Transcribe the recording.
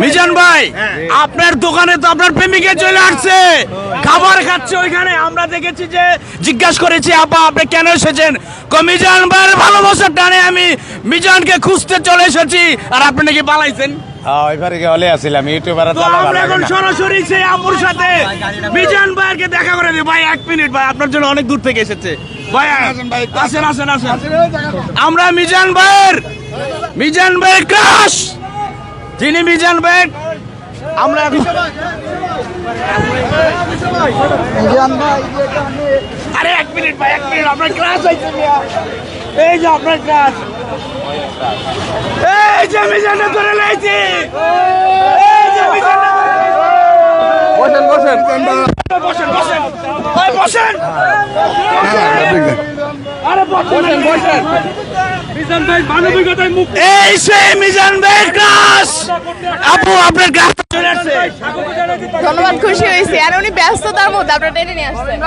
মিজান ভাই, আপনার দোকানে তো আপনার প্রেমিকা চলে আসছে, খাবার খাচ্ছে ওইখানে। আমরা দেখেছি যে জিজ্ঞাসা করেছি আপা আপনি কেন এসেছেন, মিজান ভাইয়ের ভালোবাসার টানে আমি মিজানকে খুঁজতে চলে এসেছি। আর আপনি নাকি পালাইছেন। তো আমরা এখন সরাসরি সেই আপুর সাথে মিজান ভাইকে দেখা করে দিই। ভাই 1 মিনিট, ভাই আপনার জন্য অনেক দূর থেকে এসেছে। ভাই আসেন আসেন আসেন, আমরা মিজান ভাইয়ের ক্রাশ, যিনি মিজান ভাই। আমরা আরে 1 মিনিট ভাই, 1 মিনিট, আপনার ক্রাশ হয়েছে। এই যে আপনার ক্রাশ, এই যে মিজানটা ধরে লাইছি, এই যে মিজানটা। বসেন বসেন বসেন বসেন ভাই, বসেন। আরে বসেন বসেন। মিজান ভাই মানবিকতায় মুখ, এই সেই মিজান ভাই ক্রাশ। আপু আপনার ক্রাশ চলে আসছে। ধন্যবাদ, খুশি হয়েছি। আর উনি ব্যস্ততার মধ্যে আপনার টেনে নিয়ে আসছেন।